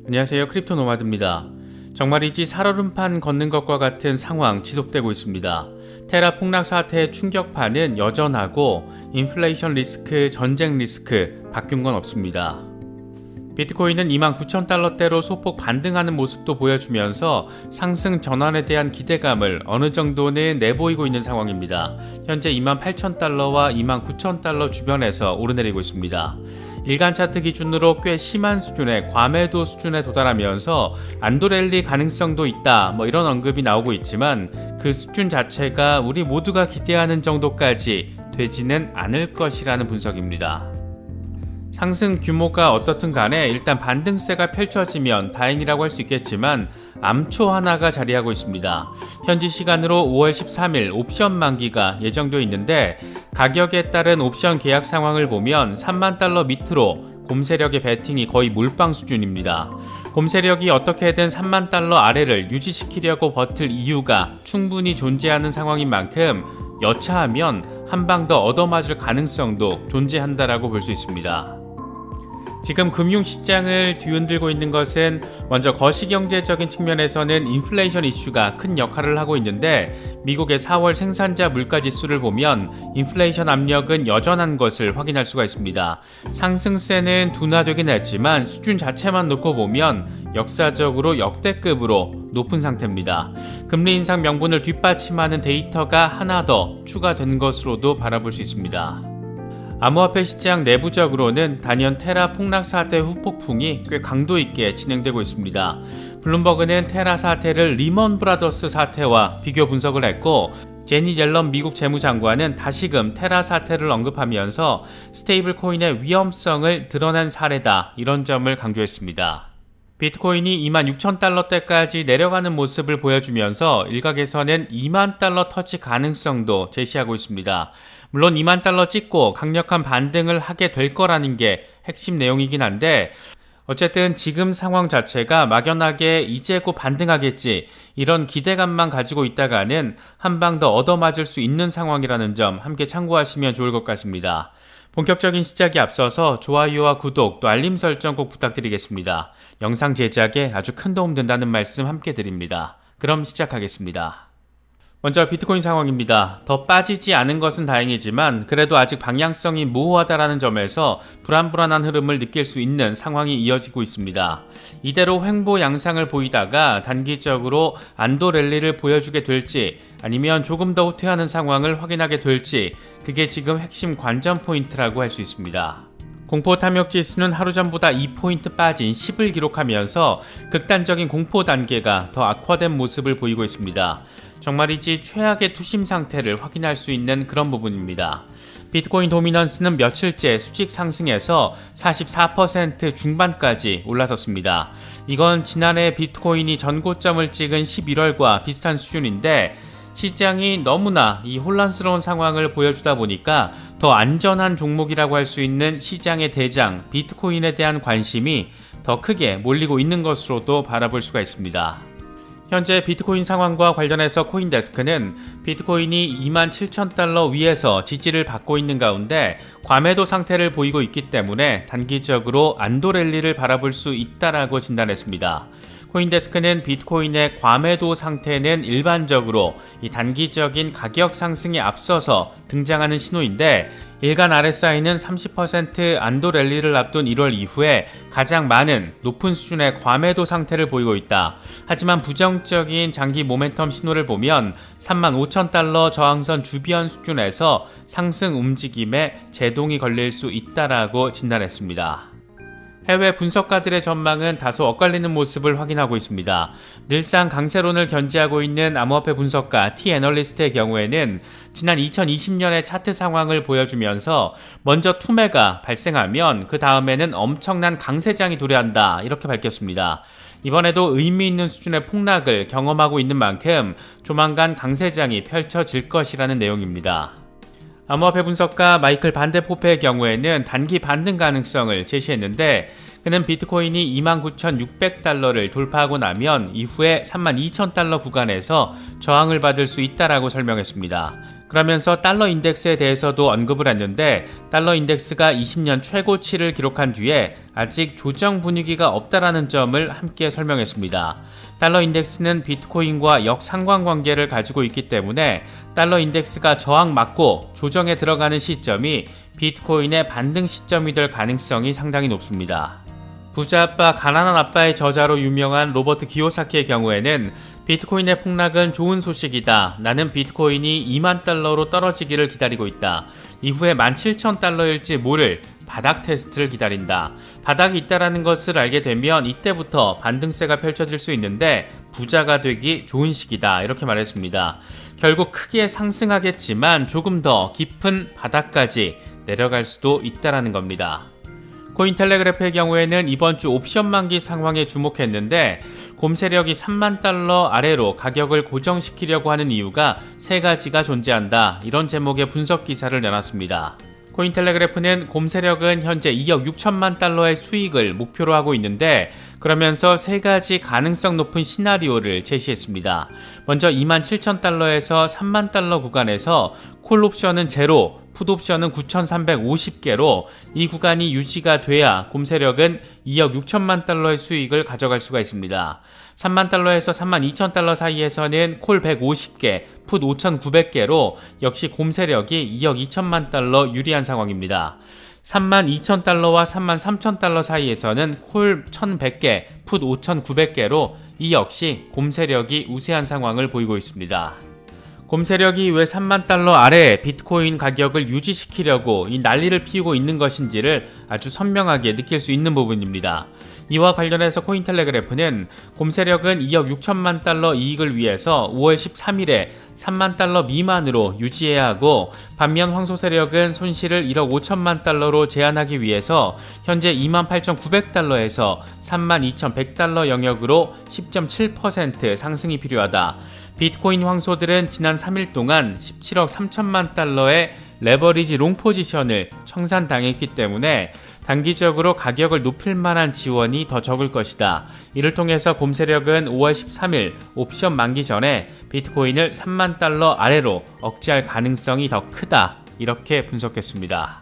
안녕하세요. 크립토 노마드입니다. 정말이지 살얼음판 걷는 것과 같은 상황 지속되고 있습니다. 테라 폭락 사태의 충격파는 여전하고 인플레이션 리스크, 전쟁 리스크 바뀐 건 없습니다. 비트코인은 29,000달러대로 소폭 반등하는 모습도 보여주면서 상승 전환에 대한 기대감을 어느 정도는 내보이고 있는 상황입니다. 현재 28,000달러와 29,000달러 주변에서 오르내리고 있습니다. 일간 차트 기준으로 꽤 심한 수준의 과매도 수준에 도달하면서 안도랠리 가능성도 있다 이런 언급이 나오고 있지만 그 수준 자체가 우리 모두가 기대하는 정도까지 되지는 않을 것이라는 분석입니다. 상승 규모가 어떻든 간에 일단 반등세가 펼쳐지면 다행이라고 할 수 있겠지만 암초 하나가 자리하고 있습니다. 현지 시간으로 5월 13일 옵션 만기가 예정되어 있는데 가격에 따른 옵션 계약 상황을 보면 3만 달러 밑으로 곰세력의 베팅이 거의 몰빵 수준입니다. 곰세력이 어떻게든 3만 달러 아래를 유지시키려고 버틸 이유가 충분히 존재하는 상황인 만큼 여차하면 한 방 더 얻어맞을 가능성도 존재한다라고 볼 수 있습니다. 지금 금융시장을 뒤흔들고 있는 것은 먼저 거시경제적인 측면에서는 인플레이션 이슈가 큰 역할을 하고 있는데 미국의 4월 생산자 물가지수를 보면 인플레이션 압력은 여전한 것을 확인할 수가 있습니다. 상승세는 둔화되긴 했지만 수준 자체만 놓고 보면 역사적으로 역대급으로 높은 상태입니다. 금리 인상 명분을 뒷받침하는 데이터가 하나 더 추가된 것으로도 바라볼 수 있습니다. 암호화폐 시장 내부적으로는 단연 테라 폭락 사태 후폭풍이 꽤 강도 있게 진행되고 있습니다. 블룸버그는 테라 사태를 리먼 브라더스 사태와 비교 분석을 했고 제닛 옐런 미국 재무장관은 다시금 테라 사태를 언급하면서 스테이블 코인의 위험성을 드러낸 사례다 이런 점을 강조했습니다. 비트코인이 26,000달러대까지 내려가는 모습을 보여주면서 일각에서는 2만 달러 터치 가능성도 제시하고 있습니다. 물론 2만 달러 찍고 강력한 반등을 하게 될 거라는 게 핵심 내용이긴 한데 어쨌든 지금 상황 자체가 막연하게 이제 곧 반등하겠지 이런 기대감만 가지고 있다가는 한 방 더 얻어맞을 수 있는 상황이라는 점 함께 참고하시면 좋을 것 같습니다. 본격적인 시작에 앞서서 좋아요와 구독 또 알림 설정 꼭 부탁드리겠습니다. 영상 제작에 아주 큰 도움 된다는 말씀 함께 드립니다. 그럼 시작하겠습니다. 먼저 비트코인 상황입니다. 더 빠지지 않은 것은 다행이지만 그래도 아직 방향성이 모호하다라는 점에서 불안불안한 흐름을 느낄 수 있는 상황이 이어지고 있습니다. 이대로 횡보 양상을 보이다가 단기적으로 안도 랠리를 보여주게 될지 아니면 조금 더 후퇴하는 상황을 확인하게 될지 그게 지금 핵심 관전 포인트라고 할 수 있습니다. 공포 탐욕 지수는 하루 전보다 2포인트 빠진 10을 기록하면서 극단적인 공포 단계가 더 악화된 모습을 보이고 있습니다. 정말이지 최악의 투심 상태를 확인할 수 있는 그런 부분입니다. 비트코인 도미넌스는 며칠째 수직 상승해서 44% 중반까지 올라섰습니다. 이건 지난해 비트코인이 전고점을 찍은 11월과 비슷한 수준인데 시장이 너무나 이 혼란스러운 상황을 보여주다 보니까 더 안전한 종목이라고 할 수 있는 시장의 대장 비트코인에 대한 관심이 더 크게 몰리고 있는 것으로도 바라볼 수가 있습니다. 현재 비트코인 상황과 관련해서 코인데스크는 비트코인이 27,000달러 위에서 지지를 받고 있는 가운데 과매도 상태를 보이고 있기 때문에 단기적으로 안도 랠리를 바라볼 수 있다라고 진단했습니다. 코인데스크는 비트코인의 과매도 상태는 일반적으로 이 단기적인 가격 상승에 앞서서 등장하는 신호인데 일간 RSI는 30% 안도 랠리를 앞둔 1월 이후에 가장 많은 높은 수준의 과매도 상태를 보이고 있다. 하지만 부정적인 장기 모멘텀 신호를 보면 35,000달러 저항선 주변 수준에서 상승 움직임에 제동이 걸릴 수 있다라고 진단했습니다. 해외 분석가들의 전망은 다소 엇갈리는 모습을 확인하고 있습니다. 늘상 강세론을 견지하고 있는 암호화폐 분석가 T-애널리스트의 경우에는 지난 2020년의 차트 상황을 보여주면서 먼저 투매가 발생하면 그 다음에는 엄청난 강세장이 도래한다 이렇게 밝혔습니다. 이번에도 의미 있는 수준의 폭락을 경험하고 있는 만큼 조만간 강세장이 펼쳐질 것이라는 내용입니다. 암호화폐 분석가 마이클 반데포페의 경우에는 단기 반등 가능성을 제시했는데 그는 비트코인이 29,600달러를 돌파하고 나면 이후에 32,000달러 구간에서 저항을 받을 수 있다라고 설명했습니다. 그러면서 달러 인덱스에 대해서도 언급을 했는데 달러 인덱스가 20년 최고치를 기록한 뒤에 아직 조정 분위기가 없다라는 점을 함께 설명했습니다. 달러 인덱스는 비트코인과 역상관관계를 가지고 있기 때문에 달러 인덱스가 저항 맞고 조정에 들어가는 시점이 비트코인의 반등 시점이 될 가능성이 상당히 높습니다. 부자 아빠 가난한 아빠의 저자로 유명한 로버트 기요사키의 경우에는 비트코인의 폭락은 좋은 소식이다. 나는 비트코인이 2만 달러로 떨어지기를 기다리고 있다. 이후에 17,000달러일지 모를 바닥 테스트를 기다린다. 바닥이 있다라는 것을 알게 되면 이때부터 반등세가 펼쳐질 수 있는데 부자가 되기 좋은 시기다. 이렇게 말했습니다. 결국 크게 상승하겠지만 조금 더 깊은 바닥까지 내려갈 수도 있다라는 겁니다. 코인텔레그래프의 경우에는 이번 주 옵션 만기 상황에 주목했는데 곰 세력이 3만 달러 아래로 가격을 고정시키려고 하는 이유가 세 가지가 존재한다. 이런 제목의 분석 기사를 내놨습니다. 코인텔레그래프는 곰 세력은 현재 2억 6천만 달러의 수익을 목표로 하고 있는데 그러면서 세 가지 가능성 높은 시나리오를 제시했습니다. 먼저 27,000달러에서 3만 달러 구간에서 콜 옵션은 제로, 풋 옵션은 9,350개로 이 구간이 유지가 돼야 곰 세력은 2억 6천만 달러의 수익을 가져갈 수가 있습니다. 3만 달러에서 3만 2천 달러 사이에서는 콜 150개, 풋 5,900개로 역시 곰 세력이 2억 2천만 달러 유리한 상황입니다. 3만 2천 달러와 3만 3천 달러 사이에서는 콜 1,100개, 풋 5,900개로 이 역시 곰 세력이 우세한 상황을 보이고 있습니다. 곰 세력이 왜 3만 달러 아래 비트코인 가격을 유지시키려고 이 난리를 피우고 있는 것인지를 아주 선명하게 느낄 수 있는 부분입니다. 이와 관련해서 코인텔레그래프는 곰 세력은 2억 6천만 달러 이익을 위해서 5월 13일에 3만 달러 미만으로 유지해야 하고 반면 황소 세력은 손실을 1억 5천만 달러로 제한하기 위해서 현재 28,900달러에서 32,100달러 영역으로 10.7% 상승이 필요하다. 비트코인 황소들은 지난 3일 동안 17억 3천만 달러의 레버리지 롱 포지션을 청산당했기 때문에 단기적으로 가격을 높일 만한 지원이 더 적을 것이다. 이를 통해서 곰 세력은 5월 13일 옵션 만기 전에 비트코인을 3만 달러 아래로 억제할 가능성이 더 크다. 이렇게 분석했습니다.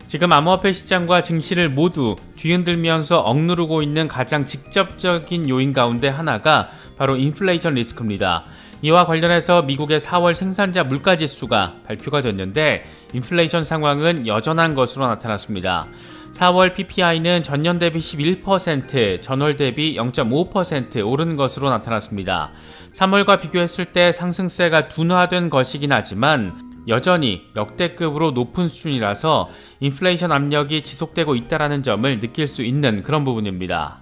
지금 암호화폐 시장과 증시를 모두 뒤흔들면서 억누르고 있는 가장 직접적인 요인 가운데 하나가 바로 인플레이션 리스크입니다. 이와 관련해서 미국의 4월 생산자 물가지수가 발표가 됐는데 인플레이션 상황은 여전한 것으로 나타났습니다. 4월 PPI는 전년 대비 11%, 전월 대비 0.5% 오른 것으로 나타났습니다. 3월과 비교했을 때 상승세가 둔화된 것이긴 하지만 여전히 역대급으로 높은 수준이라서 인플레이션 압력이 지속되고 있다는 점을 느낄 수 있는 그런 부분입니다.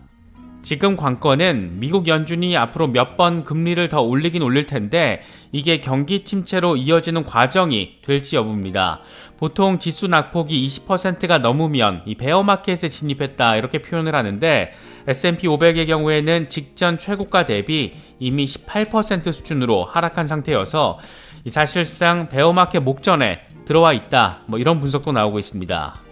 지금 관건은 미국 연준이 앞으로 몇 번 금리를 더 올리긴 올릴 텐데 이게 경기 침체로 이어지는 과정이 될지 여부입니다. 보통 지수 낙폭이 20%가 넘으면 이 베어마켓에 진입했다 이렇게 표현을 하는데 S&P 500의 경우에는 직전 최고가 대비 이미 18% 수준으로 하락한 상태여서 사실상 베어마켓 목전에 들어와 있다 이런 분석도 나오고 있습니다.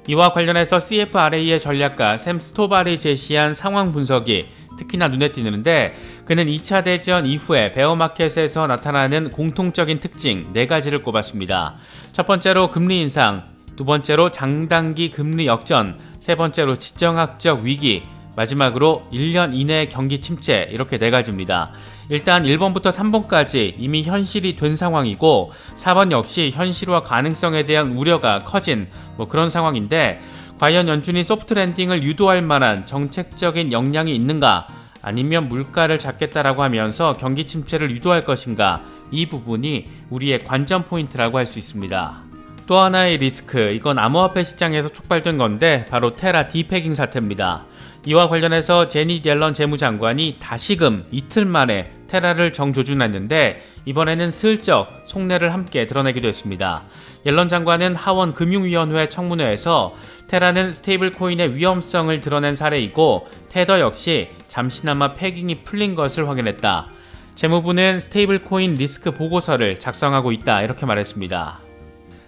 이와 관련해서 CFRA의 전략가 샘 스토발이 제시한 상황 분석이 특히나 눈에 띄는데 그는 2차 대전 이후에 베어마켓에서 나타나는 공통적인 특징 4가지를 꼽았습니다. 첫 번째로 금리 인상, 두 번째로 장단기 금리 역전, 세 번째로 지정학적 위기, 마지막으로 1년 이내 경기 침체 이렇게 4가지입니다. 일단 1번부터 3번까지 이미 현실이 된 상황이고 4번 역시 현실화 가능성에 대한 우려가 커진 그런 상황인데 과연 연준이 소프트 랜딩을 유도할 만한 정책적인 역량이 있는가 아니면 물가를 잡겠다라고 하면서 경기 침체를 유도할 것인가 이 부분이 우리의 관전 포인트라고 할 수 있습니다. 또 하나의 리스크, 이건 암호화폐 시장에서 촉발된 건데 바로 테라 디패깅 사태입니다. 이와 관련해서 제닛 옐런 재무장관이 다시금 이틀 만에 테라를 정조준했는데 이번에는 슬쩍 속내를 함께 드러내기도 했습니다. 옐런 장관은 하원 금융위원회 청문회에서 테라는 스테이블 코인의 위험성을 드러낸 사례이고 테더 역시 잠시나마 패깅이 풀린 것을 확인했다. 재무부는 스테이블 코인 리스크 보고서를 작성하고 있다 이렇게 말했습니다.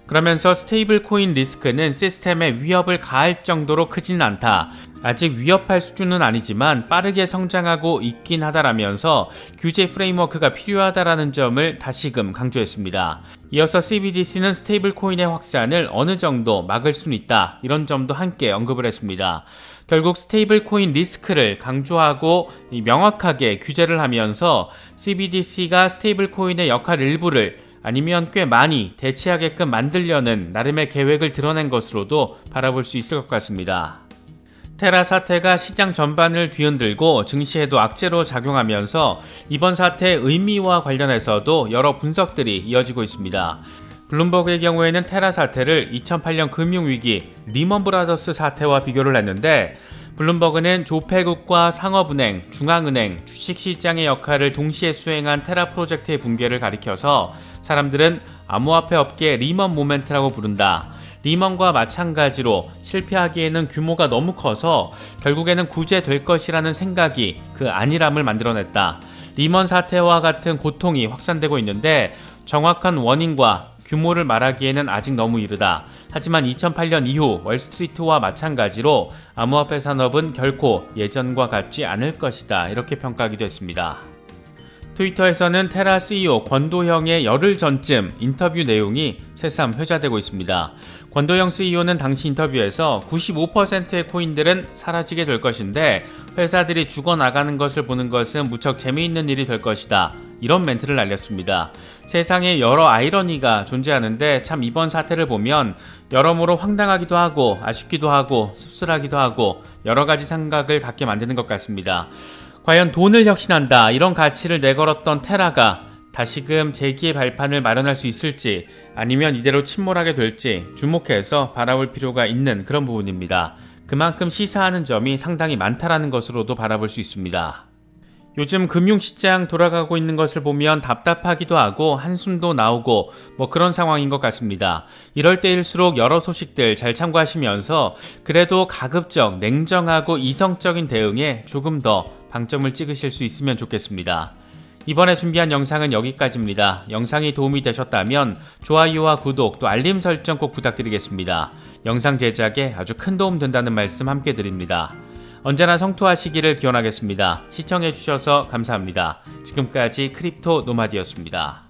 그러면서 스테이블 코인 리스크는 시스템에 위협을 가할 정도로 크지는 않다. 아직 위협할 수준은 아니지만 빠르게 성장하고 있긴 하다라면서 규제 프레임워크가 필요하다라는 점을 다시금 강조했습니다. 이어서 CBDC는 스테이블 코인의 확산을 어느 정도 막을 수는 있다. 이런 점도 함께 언급을 했습니다. 결국 스테이블 코인 리스크를 강조하고 명확하게 규제를 하면서 CBDC가 스테이블 코인의 역할 일부를 아니면 꽤 많이 대체하게끔 만들려는 나름의 계획을 드러낸 것으로도 바라볼 수 있을 것 같습니다. 테라 사태가 시장 전반을 뒤흔들고 증시에도 악재로 작용하면서 이번 사태의 의미와 관련해서도 여러 분석들이 이어지고 있습니다. 블룸버그의 경우에는 테라 사태를 2008년 금융위기 리먼 브라더스 사태와 비교를 했는데, 블룸버그는 조폐국과 상업은행, 중앙은행, 주식시장의 역할을 동시에 수행한 테라 프로젝트의 붕괴를 가리켜서 사람들은 암호화폐 업계의 리먼 모멘트라고 부른다. 리먼과 마찬가지로 실패하기에는 규모가 너무 커서 결국에는 구제될 것이라는 생각이 그 안일함을 만들어냈다. 리먼 사태와 같은 고통이 확산되고 있는데 정확한 원인과 규모를 말하기에는 아직 너무 이르다. 하지만 2008년 이후 월스트리트와 마찬가지로 암호화폐 산업은 결코 예전과 같지 않을 것이다. 이렇게 평가하기도 했습니다. 트위터에서는 테라 CEO 권도형의 열흘 전쯤 인터뷰 내용이 새삼 회자되고 있습니다. 권도형 CEO는 당시 인터뷰에서 95%의 코인들은 사라지게 될 것인데 회사들이 죽어나가는 것을 보는 것은 무척 재미있는 일이 될 것이다. 이런 멘트를 날렸습니다. 세상에 여러 아이러니가 존재하는데 참 이번 사태를 보면 여러모로 황당하기도 하고 아쉽기도 하고 씁쓸하기도 하고 여러 가지 생각을 갖게 만드는 것 같습니다. 과연 돈을 혁신한다 이런 가치를 내걸었던 테라가 다시금 재기의 발판을 마련할 수 있을지 아니면 이대로 침몰하게 될지 주목해서 바라볼 필요가 있는 그런 부분입니다. 그만큼 시사하는 점이 상당히 많다라는 것으로도 바라볼 수 있습니다. 요즘 금융시장 돌아가고 있는 것을 보면 답답하기도 하고 한숨도 나오고 그런 상황인 것 같습니다. 이럴 때일수록 여러 소식들 잘 참고하시면서 그래도 가급적 냉정하고 이성적인 대응에 조금 더 방점을 찍으실 수 있으면 좋겠습니다. 이번에 준비한 영상은 여기까지입니다. 영상이 도움이 되셨다면 좋아요와 구독 또 알림 설정 꼭 부탁드리겠습니다. 영상 제작에 아주 큰 도움 된다는 말씀 함께 드립니다. 언제나 성투하시기를 기원하겠습니다. 시청해주셔서 감사합니다. 지금까지 크립토 노마드였습니다.